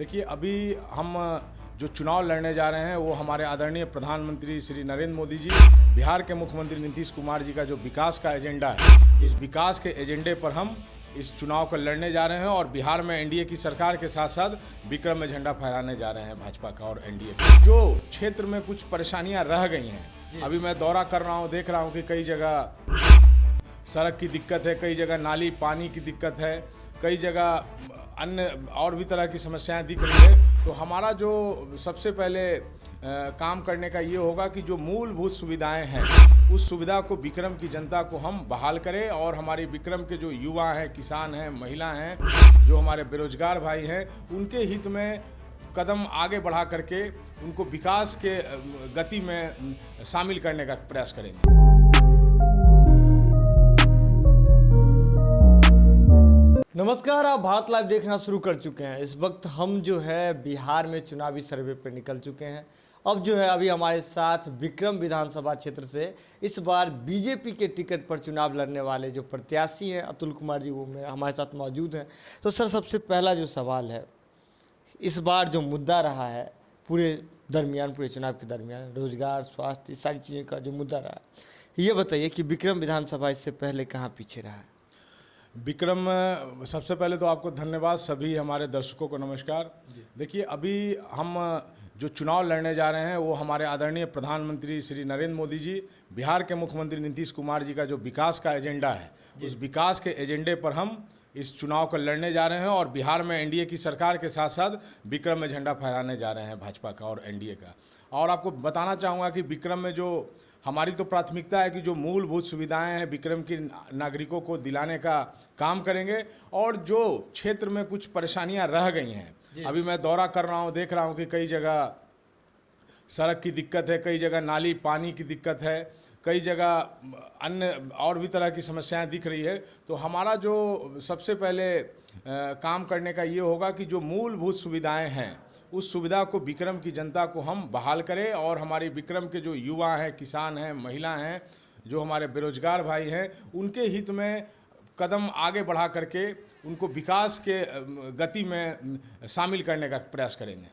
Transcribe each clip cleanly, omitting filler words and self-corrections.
देखिए, अभी हम जो चुनाव लड़ने जा रहे हैं वो हमारे आदरणीय प्रधानमंत्री श्री नरेंद्र मोदी जी, बिहार के मुख्यमंत्री नीतीश कुमार जी का जो विकास का एजेंडा है, इस विकास के एजेंडे पर हम इस चुनाव को लड़ने जा रहे हैं और बिहार में एनडीए की सरकार के साथ साथ विक्रम में झंडा फहराने जा रहे हैं भाजपा का और एनडीए का। जो क्षेत्र में कुछ परेशानियां रह गई हैं, अभी मैं दौरा कर रहा हूं, देख रहा हूं कि कई जगह सड़क की दिक्कत है, कई जगह नाली पानी की दिक्कत है, कई जगह अन्य और भी तरह की समस्याएं दिख रही है। तो हमारा जो सबसे पहले काम करने का ये होगा कि जो मूलभूत सुविधाएं हैं उस सुविधा को विक्रम की जनता को हम बहाल करें और हमारे विक्रम के जो युवा हैं, किसान हैं, महिला हैं, जो हमारे बेरोजगार भाई हैं, उनके हित में कदम आगे बढ़ा करके उनको विकास के गति में शामिल करने का प्रयास करेंगे। नमस्कार, आप भारत लाइव देखना शुरू कर चुके हैं। इस वक्त हम जो है बिहार में चुनावी सर्वे पर निकल चुके हैं। अब जो है अभी हमारे साथ विक्रम विधानसभा क्षेत्र से इस बार बीजेपी के टिकट पर चुनाव लड़ने वाले जो प्रत्याशी हैं अतुल कुमार जी, वो हमारे साथ मौजूद हैं। तो सर, सबसे पहला जो सवाल है, इस बार जो मुद्दा रहा है पूरे चुनाव के दरमियान, रोजगार, स्वास्थ्य, इस सारी चीज़ों का जो मुद्दा रहा है, ये बताइए कि विक्रम विधानसभा इससे पहले कहाँ पीछे रहा है? विक्रम, सबसे पहले तो आपको धन्यवाद, सभी हमारे दर्शकों को नमस्कार। देखिए, अभी हम जो चुनाव लड़ने जा रहे हैं वो हमारे आदरणीय प्रधानमंत्री श्री नरेंद्र मोदी जी, बिहार के मुख्यमंत्री नीतीश कुमार जी का जो विकास का एजेंडा है, उस विकास के एजेंडे पर हम इस चुनाव को लड़ने जा रहे हैं और बिहार में एनडीए की सरकार के साथ साथ विक्रम में झंडा फहराने जा रहे हैं भाजपा का और एनडीए का। और आपको बताना चाहूँगा कि विक्रम में जो हमारी तो प्राथमिकता है कि जो मूलभूत सुविधाएं हैं विक्रम की नागरिकों को दिलाने का काम करेंगे। और जो क्षेत्र में कुछ परेशानियां रह गई हैं, अभी मैं दौरा कर रहा हूं, देख रहा हूं कि कई जगह सड़क की दिक्कत है, कई जगह नाली पानी की दिक्कत है, कई जगह अन्य और भी तरह की समस्याएं दिख रही है। तो हमारा जो सबसे पहले काम करने का ये होगा कि जो मूलभूत सुविधाएं हैं उस सुविधा को विक्रम की जनता को हम बहाल करें और हमारे विक्रम के जो युवा हैं, किसान हैं, महिला हैं, जो हमारे बेरोजगार भाई हैं, उनके हित में कदम आगे बढ़ा करके उनको विकास के गति में शामिल करने का प्रयास करेंगे।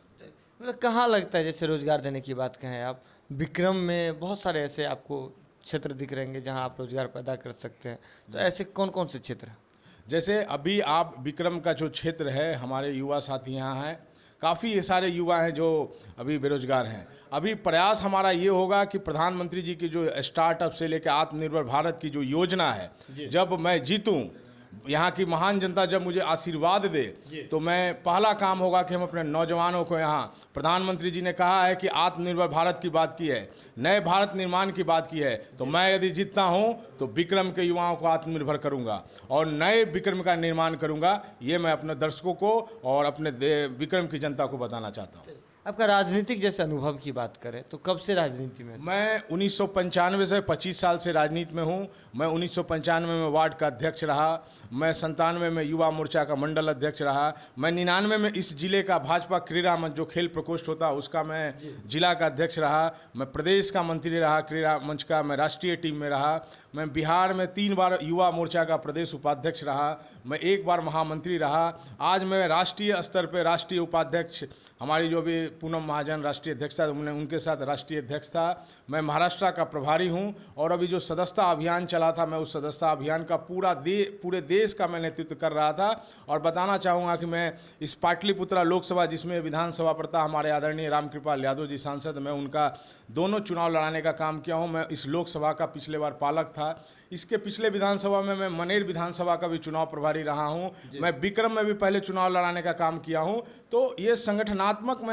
मतलब कहाँ लगता है, जैसे रोज़गार देने की बात कहें आप, विक्रम में बहुत सारे ऐसे आपको क्षेत्र दिख रहेंगे जहाँ आप रोज़गार पैदा कर सकते हैं, तो ऐसे कौन कौन से क्षेत्र हैं? जैसे अभी आप विक्रम का जो क्षेत्र है, हमारे युवा साथी यहाँ हैं, काफ़ी सारे युवा हैं जो अभी बेरोजगार हैं। अभी प्रयास हमारा ये होगा कि प्रधानमंत्री जी की जो स्टार्टअप से लेकर आत्मनिर्भर भारत की जो योजना है, जब मैं जीतूं, यहाँ की महान जनता जब मुझे आशीर्वाद दे, तो मैं पहला काम होगा कि हम अपने नौजवानों को, यहाँ प्रधानमंत्री जी ने कहा है कि आत्मनिर्भर भारत की बात की है, नए भारत निर्माण की बात की है, तो मैं यदि जीतता हूँ तो विक्रम के युवाओं को आत्मनिर्भर करूँगा और नए विक्रम का निर्माण करूँगा। ये मैं अपने दर्शकों को और अपने विक्रम की जनता को बताना चाहता हूँ। आपका राजनीतिक जैसे अनुभव की बात करें तो कब से राजनीति में? मैं 1995 से 25 साल से राजनीति में हूं। मैं 1995 में वार्ड का अध्यक्ष रहा, मैं 97 में युवा मोर्चा का मंडल अध्यक्ष रहा, मैं 99 में इस जिले का भाजपा क्रीड़ा मंच जो खेल प्रकोष्ठ होता उसका मैं जिला का अध्यक्ष रहा, मैं प्रदेश का मंत्री रहा क्रीड़ा मंच का, मैं राष्ट्रीय टीम में रहा, मैं बिहार में 3 बार युवा मोर्चा का प्रदेश उपाध्यक्ष रहा, मैं 1 बार महामंत्री रहा, आज मैं राष्ट्रीय स्तर पर राष्ट्रीय उपाध्यक्ष, हमारी जो भी पूनम महाजन राष्ट्रीय अध्यक्ष था, उनके साथ राष्ट्रीय अध्यक्ष था, मैं महाराष्ट्र का प्रभारी हूं। और अभी जो सदस्यता अभियान चला था, मैं उस सदस्यता अभियान का पूरे देश का मैं नेतृत्व कर रहा था। और बताना चाहूँगा कि मैं इस पाटलिपुत्रा लोकसभा, जिसमें विधानसभा पड़ता, हमारे आदरणीय रामकृपाल यादव जी सांसद, मैं उनका दोनों चुनाव लड़ाने का काम किया हूँ। मैं इस लोकसभा का पिछले बार पालक था, इसके पिछले विधानसभा में मैं मनेर विधानसभा का भी चुनाव प्रभारी रहा हूं, मैं विक्रम में भी पहले चुनाव लड़ाने का काम किया हूं। तो ये संगठनात्मक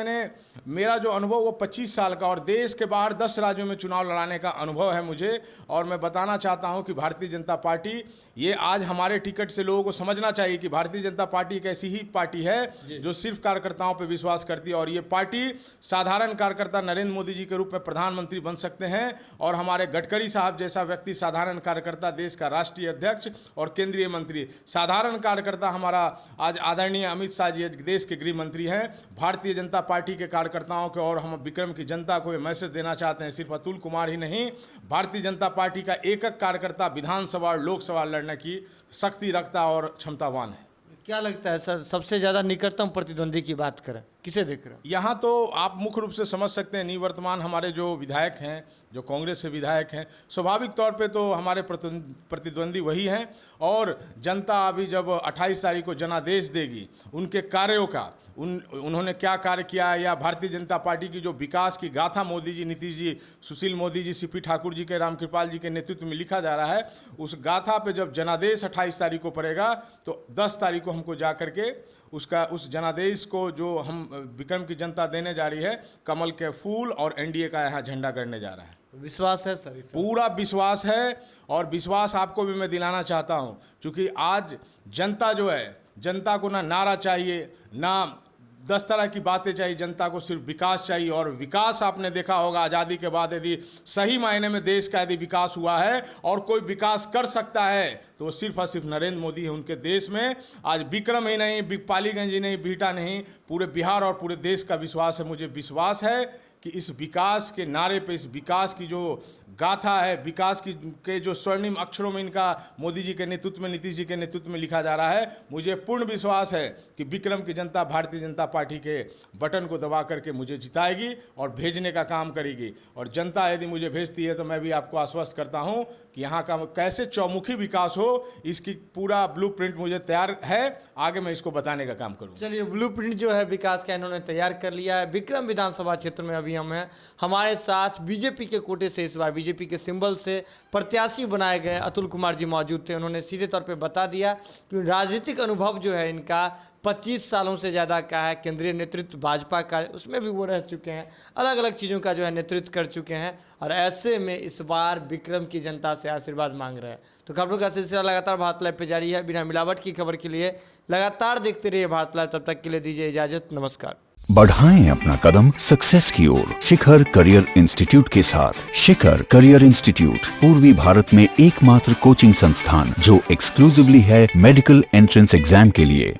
मेरा जो अनुभव वो 25 साल का और देश के बाहर 10 राज्यों में चुनाव लड़ाने का अनुभव है मुझे। और मैं बताना चाहता हूं कि भारतीय जनता पार्टी, ये आज हमारे टिकट से लोगों को समझना चाहिए कि भारतीय जनता पार्टी एक ऐसी ही पार्टी है जो सिर्फ कार्यकर्ताओं पर विश्वास करती है। और ये पार्टी साधारण कार्यकर्ता नरेंद्र मोदी जी के रूप में प्रधानमंत्री बन सकते हैं और हमारे गडकरी साहब जैसा व्यक्ति साधारण कार्यकर्ता, देश का राष्ट्रीय अध्यक्ष और केंद्रीय मंत्री, साधारण कार्यकर्ता हमारा आज आदरणीय अमित शाह जी देश के गृह मंत्री हैं। भारतीय जनता पार्टी के कार्यकर्ताओं को और हम विक्रम की जनता को ये मैसेज देना चाहते हैं, सिर्फ अतुल कुमार ही नहीं, भारतीय जनता पार्टी का एक एक कार्यकर्ता विधानसभा और लोकसभा लड़ने की शक्ति रखता और क्षमतावान है। क्या लगता है सर, सबसे ज़्यादा निकटतम प्रतिद्वंदी की बात करें, किसे देख रहे हो? यहाँ तो आप मुख्य रूप से समझ सकते हैं निवर्तमान हमारे जो विधायक हैं, जो कांग्रेस से विधायक हैं, स्वाभाविक तौर पे तो हमारे प्रतिद्वंदी वही हैं। और जनता अभी जब 28 तारीख को जनादेश देगी उनके कार्यों का, उन्होंने क्या कार्य किया है, या भारतीय जनता पार्टी की जो विकास की गाथा मोदी जी, नीतीश जी, सुशील मोदी जी, सीपी ठाकुर जी के, रामकृपाल जी के नेतृत्व में लिखा जा रहा है, उस गाथा पे जब जनादेश 28 तारीख को पड़ेगा तो 10 तारीख को हमको जा करके उस जनादेश को जो हम विक्रम की जनता देने जा रही है, कमल के फूल और एनडीए का यहाँ झंडा करने जा रहा है। विश्वास है सर? पूरा विश्वास है, और विश्वास आपको भी मैं दिलाना चाहता हूँ, क्योंकि आज जनता जो है, जनता को ना नारा चाहिए, ना 10 तरह की बातें चाहिए, जनता को सिर्फ विकास चाहिए। और विकास आपने देखा होगा आज़ादी के बाद यदि सही मायने में देश का यदि विकास हुआ है और कोई विकास कर सकता है तो वो सिर्फ और सिर्फ नरेंद्र मोदी है उनके देश में। आज विक्रम ही नहीं, पालीगंज ही नहीं, बिहटा नहीं, पूरे बिहार और पूरे देश का विश्वास है। मुझे विश्वास है कि इस विकास के नारे पे, इस विकास की जो गाथा है, विकास की के जो स्वर्णिम अक्षरों में इनका मोदी जी के नेतृत्व में, नीतीश जी के नेतृत्व में लिखा जा रहा है, मुझे पूर्ण विश्वास है कि विक्रम की जनता भारतीय जनता पार्टी के बटन को दबा करके मुझे जिताएगी और भेजने का काम करेगी। और जनता यदि मुझे भेजती है तो मैं भी आपको आश्वस्त करता हूं कि यहाँ का कैसे चौमुखी विकास हो, इसकी पूरा ब्लूप्रिंट मुझे तैयार है, आगे मैं इसको बताने का काम करूँ। चलिए, ब्लूप्रिंट जो है विकास का इन्होंने तैयार कर लिया है। विक्रम विधानसभा क्षेत्र में अभी हम हैं, हमारे साथ बीजेपी के कोटे से, इस बार बीजेपी के सिंबल से प्रत्याशी बनाए गए अतुल कुमार जी मौजूद थे। उन्होंने सीधे तौर पे बता दिया कि राजनीतिक अनुभव जो है इनका 25 सालों से ज़्यादा का है। केंद्रीय नेतृत्व भाजपा का, उसमें भी वो रह चुके हैं, अलग अलग चीज़ों का जो है नेतृत्व कर चुके हैं, और ऐसे में इस बार विक्रम की जनता से आशीर्वाद मांग रहे हैं। तो खबरों का सिलसिला लगातार भारत लाइव पे जारी है। बिना मिलावट की खबर के लिए लगातार देखते रहिए भारत लाइव। तब तक के लिए दीजिए इजाजत, नमस्कार। बढ़ाएं अपना कदम सक्सेस की ओर शिखर करियर इंस्टीट्यूट के साथ। शिखर करियर इंस्टीट्यूट पूर्वी भारत में एकमात्र कोचिंग संस्थान जो एक्सक्लूसिवली है मेडिकल एंट्रेंस एग्जाम के लिए।